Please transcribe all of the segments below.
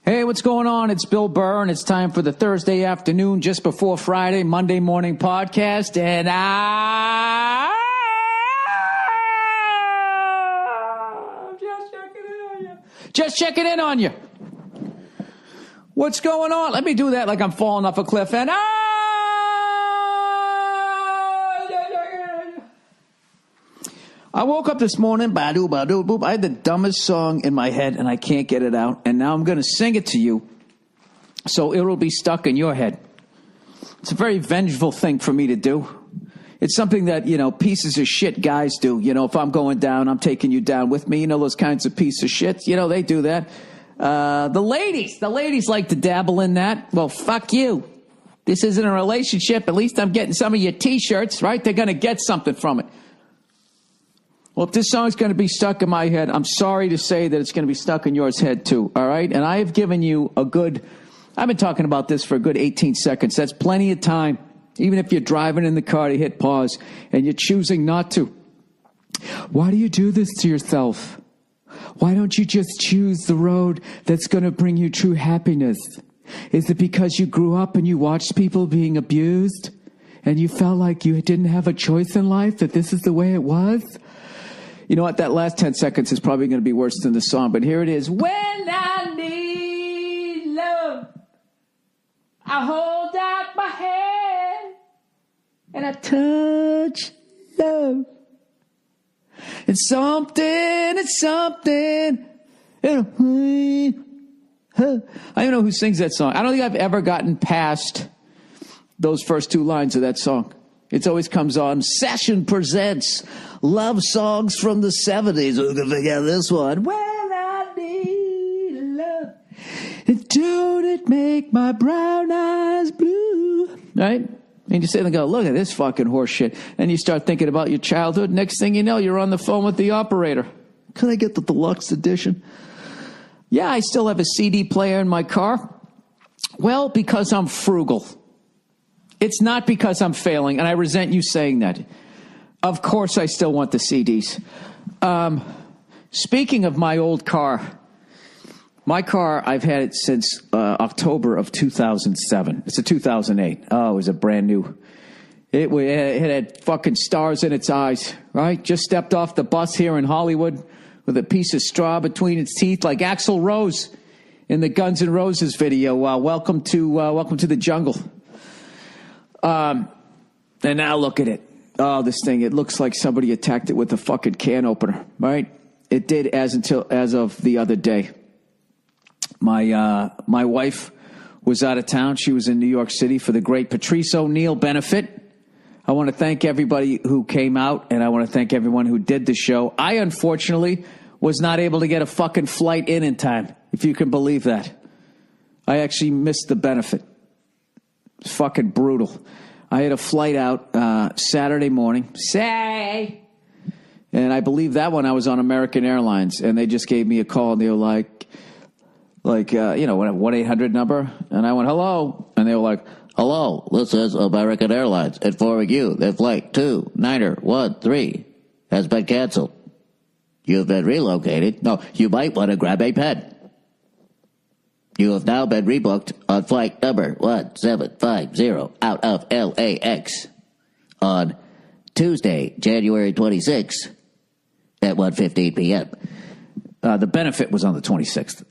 Hey, what's going on? It's Bill Burr, and it's time for the Thursday afternoon, just before Friday, Monday morning podcast, and I'm just checking in on you. What's going on? Let me do that like I'm falling off a cliff, and I woke up this morning, ba-doo, ba-doo, boop. I had the dumbest song in my head, and I can't get it out. And now I'm going to sing it to you, so it'll be stuck in your head. It's a very vengeful thing for me to do. It's something that, pieces of shit guys do. If I'm going down, I'm taking you down with me. Those kinds of pieces of shit. They do that. The ladies like to dabble in that. Well, fuck you. This isn't a relationship. At least I'm getting some of your T-shirts, right? They're going to get something from it. Well, if this song's going to be stuck in my head, I'm sorry to say that it's going to be stuck in yours head too, all right? And I have given you I've been talking about this for a good 18 seconds. That's plenty of time, even if you're driving in the car, to hit pause, and you're choosing not to. Why do you do this to yourself? Why don't you just choose the road that's going to bring you true happiness? Is it because you grew up and you watched people being abused, and you felt like you didn't have a choice in life, that this is the way it was? You know what? That last 10 seconds is probably going to be worse than the song, but here it is. When I need love, I hold out my hand and I touch love. It's something. I don't even know who sings that song. I don't think I've ever gotten past those first two lines of that song. It always comes on. Session presents love songs from the 70s. Who can figure out this one? When I need love, and don't it make my brown eyes blue? Right? And you sit there and go, look at this fucking horse shit. And you start thinking about your childhood. Next thing you know, you're on the phone with the operator. Can I get the deluxe edition? Yeah, I still have a CD player in my car. Well, because I'm frugal. It's not because I'm failing, and I resent you saying that. Of course I still want the CDs. Speaking of my old car, I've had it since October of 2007. It's a 2008. Oh, it was a brand new. It had fucking stars in its eyes, right? Just stepped off the bus here in Hollywood with a piece of straw between its teeth like Axl Rose in the Guns N' Roses video. Welcome to the jungle. And now look at it. Oh, this thing, it looks like somebody attacked it with a fucking can opener, right? It did as of the other day. My wife was out of town. She was in New York City for the great Patrice O'Neill benefit. I want to thank everybody who came out, and I want to thank everyone who did the show. I, unfortunately, was not able to get a fucking flight in time, if you can believe that. I actually missed the benefit. It's fucking brutal. I had a flight out Saturday morning. And I believe that one I was on American Airlines, and they just gave me a call, and they were like, 1-800 number. And I went, hello. And they were like, hello, this is American Airlines informing you that flight 2913 has been canceled. You've been relocated. No, you might want to grab a pen. You have now been rebooked on flight number 1750 out of LAX on Tuesday, January 26th at 1:15 p.m. The benefit was on the 26th.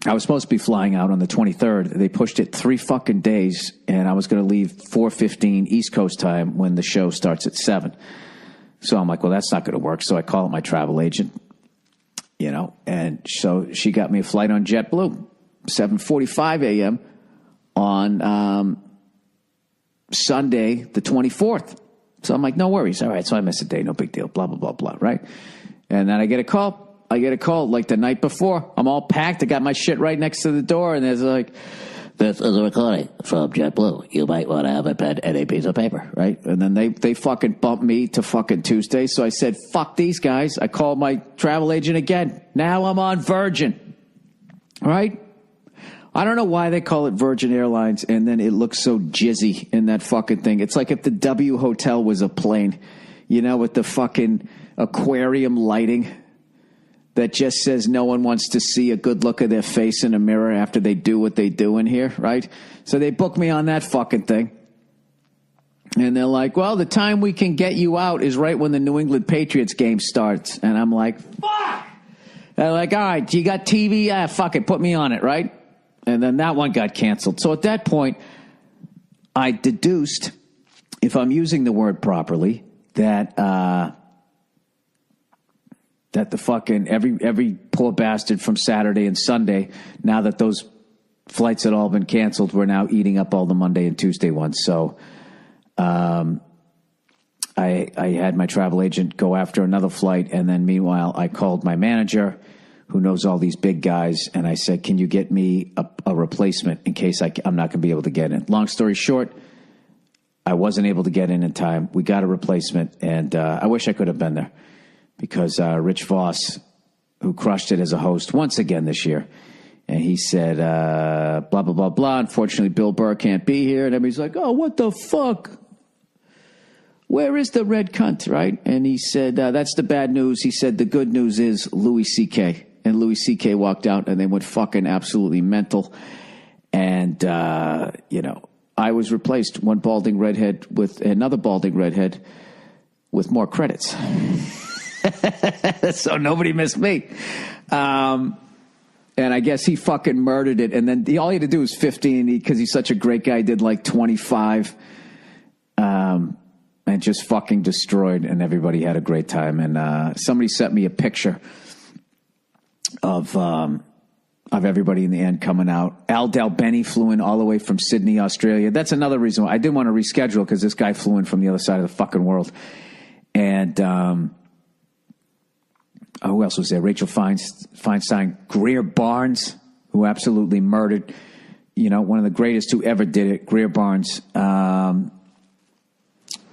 I was supposed to be flying out on the 23rd. They pushed it 3 fucking days, and I was going to leave 4:15 East Coast time when the show starts at 7. So I'm like, well, that's not going to work. So I call my travel agent, and so she got me a flight on JetBlue. 7:45 a.m. on Sunday, the 24th. So I'm like, no worries. All right, so I missed a day, no big deal, blah, blah, blah, blah, right? And then I get a call like the night before. I'm all packed. I got my shit right next to the door, and there's like, this is a recording from JetBlue. You might want to have a pen and a piece of paper, right? And then they fucking bumped me to fucking Tuesday. So I said, fuck these guys. I called my travel agent again. Now I'm on Virgin, right? I don't know why they call it Virgin Airlines, and then it looks so jizzy in that fucking thing. It's like if the W Hotel was a plane, with the fucking aquarium lighting. that just says no one wants to see a good look of their face in a mirror after they do what they do in here, right? So they booked me on that fucking thing. And they're like, well, the time we can get you out is right when the New England Patriots game starts. And I'm like, fuck! They're like, all right, you got TV? Yeah, fuck it, put me on it, right? And then that one got canceled. So at that point, I deduced, if I'm using the word properly, that the fucking every poor bastard from Saturday and Sunday, now that those flights had all been canceled, were now eating up all the Monday and Tuesday ones. So I had my travel agent go after another flight, and then meanwhile I called my manager, who knows all these big guys, and I said, can you get me a replacement in case I'm not going to be able to get in? Long story short, I wasn't able to get in time. We got a replacement, and I wish I could have been there, because Rich Voss, who crushed it as a host once again this year, and he said, blah, blah, blah, blah. Unfortunately, Bill Burr can't be here. And everybody's like, oh, what the fuck? Where is the red cunt, right? And he said, that's the bad news. He said, the good news is Louis C.K. And Louis C.K. walked out, and they went fucking absolutely mental. And, I was replaced, one balding redhead with another balding redhead with more credits. So nobody missed me. And I guess he fucking murdered it. And then all he had to do was 15, because he's such a great guy, did like 25. And just fucking destroyed, and everybody had a great time. And somebody sent me a picture of everybody in the end coming out. Al Dalbeni flew in all the way from Sydney, Australia. That's another reason why I didn't want to reschedule, because this guy flew in from the other side of the fucking world. And who else was there? Rachel Feinstein, Greer Barnes, who absolutely murdered, one of the greatest who ever did it, Greer Barnes.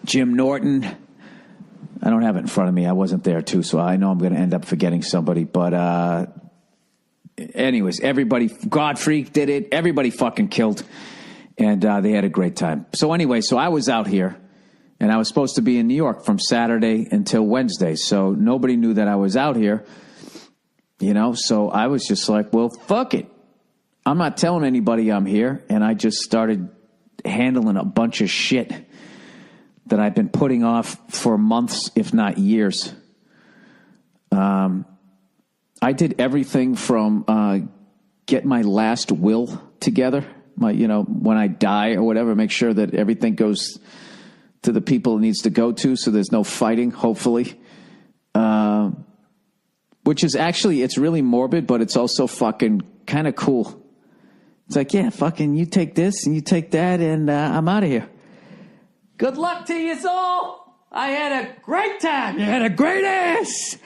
Jim Norton. I don't have it in front of me. I wasn't there too, so I know I'm going to end up forgetting somebody. But anyways, everybody, Godfrey did it. Everybody fucking killed. And they had a great time. So anyway, so I was out here, and I was supposed to be in New York from Saturday until Wednesday. So nobody knew that I was out here, So I was just like, well, fuck it. I'm not telling anybody I'm here. And I just started handling a bunch of shit that I've been putting off for months, if not years. I did everything from get my last will together, when I die or whatever, make sure that everything goes to the people it needs to go to, so there's no fighting, hopefully. Which is actually, it's really morbid, but it's also fucking kind of cool. It's like, yeah, fucking you take this and you take that, and I'm out of here. Good luck to you all. I had a great time. You had a great ass.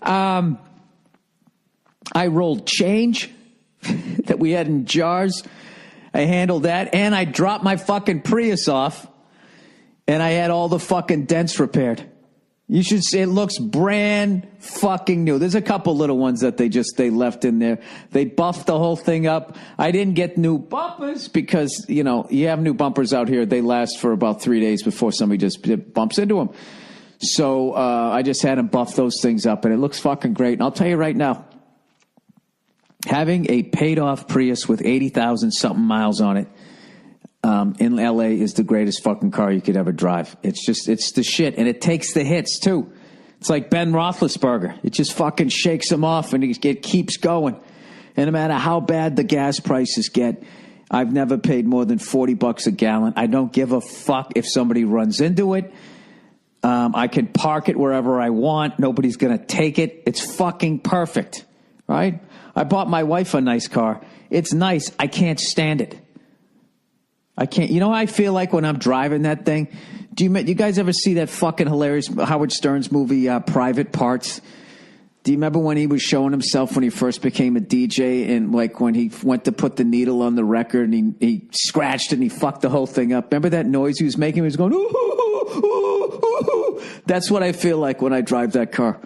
I rolled change that we had in jars. I handled that. And I dropped my fucking Prius off. And I had all the fucking dents repaired. You should see, it looks brand fucking new. There's a couple little ones that they left in there. They buffed the whole thing up. I didn't get new bumpers because, you have new bumpers out here. They last for about 3 days before somebody just bumps into them. So I just had them buff those things up, and it looks fucking great. And I'll tell you right now, having a paid-off Prius with 80,000 something miles on it in L.A. is the greatest fucking car you could ever drive. It's the shit, and it takes the hits, too. It's like Ben Roethlisberger. It just fucking shakes him off, and it keeps going. And no matter how bad the gas prices get, I've never paid more than $40 a gallon. I don't give a fuck if somebody runs into it. I can park it wherever I want. Nobody's going to take it. It's fucking perfect, right? I bought my wife a nice car. It's nice. I can't stand it. I can't. You know how I feel like when I'm driving that thing? Do you guys ever see that fucking hilarious Howard Stern's movie, Private Parts? Do you remember when he was showing himself when he first became a DJ, and like when he went to put the needle on the record and he scratched it and he fucked the whole thing up? Remember that noise he was making? He was going, ooh, ooh, ooh, ooh. That's what I feel like when I drive that car.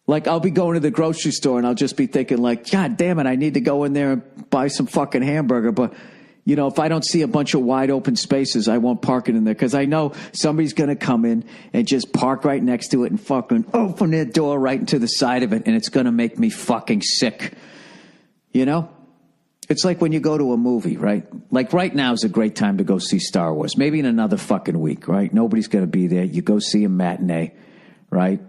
Like, I'll be going to the grocery store and I'll just be thinking like, God damn it, I need to go in there and buy some fucking hamburger. But You know, if I don't see a bunch of wide open spaces, I won't park it in there because I know somebody's going to come in and just park right next to it and fucking open their door right into the side of it, and it's going to make me fucking sick. You know? It's like when you go to a movie, right? Like right now is a great time to go see Star Wars. Maybe in another fucking week, right? Nobody's going to be there. You go see a matinee, right?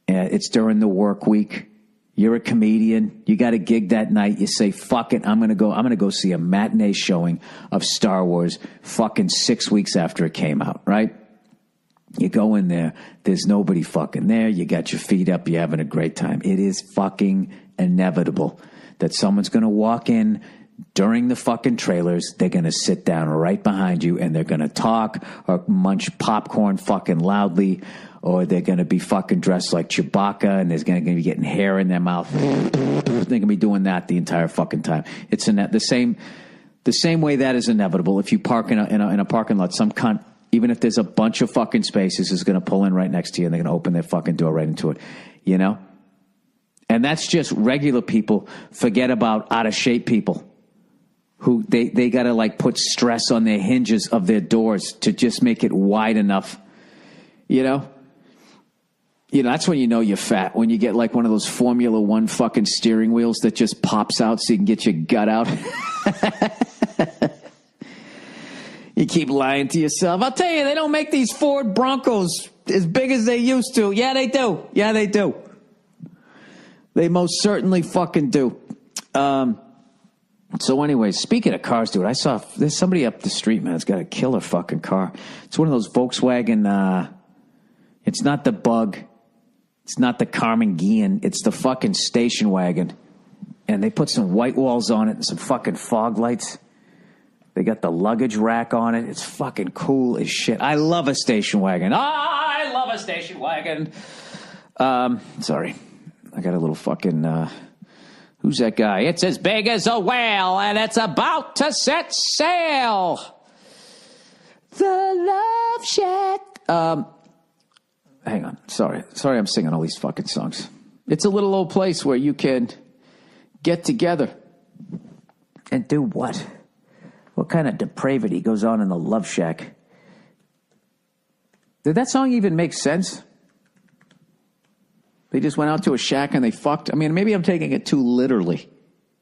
And it's during the work week. You're a comedian. You got a gig that night. You say, fuck it. I'm going to go see a matinee showing of Star Wars fucking 6 weeks after it came out, right? You go in there. There's nobody fucking there. You got your feet up. You're having a great time. It is fucking inevitable that someone's going to walk in during the fucking trailers. They're going to sit down right behind you and they're going to talk or munch popcorn fucking loudly, or they're going to be fucking dressed like Chewbacca and there's going to be getting hair in their mouth. They're going to be doing that the entire fucking time. It's the same way that is inevitable. If you park in a parking lot, some cunt, even if there's a bunch of fucking spaces, is going to pull in right next to you and they're going to open their fucking door right into it. You know? And that's just regular people. Forget about out of shape people who they got to like put stress on their hinges of their doors to just make it wide enough. You know, that's when you know you're fat. When you get like one of those Formula One fucking steering wheels that just pops out so you can get your gut out. You keep lying to yourself. I'll tell you, they don't make these Ford Broncos as big as they used to. Yeah, they do. Yeah, they do. They most certainly fucking do. So anyways, speaking of cars, dude, I saw there's somebody up the street, man. It's got a killer fucking car. It's one of those Volkswagen. It's not the Bug. It's not the Carmen Gian. It's the fucking station wagon. And they put some white walls on it and some fucking fog lights. They got the luggage rack on it. It's fucking cool as shit. I love a station wagon. I love a station wagon. Sorry. I got a little fucking, who's that guy? It's as big as a whale, and it's about to set sail. The Love Shack. Hang on. Sorry, I'm singing all these fucking songs. It's a little old place where you can get together. And do what? What kind of depravity goes on in the Love Shack? Did that song even make sense? They just went out to a shack and they fucked. I mean, maybe I'm taking it too literally.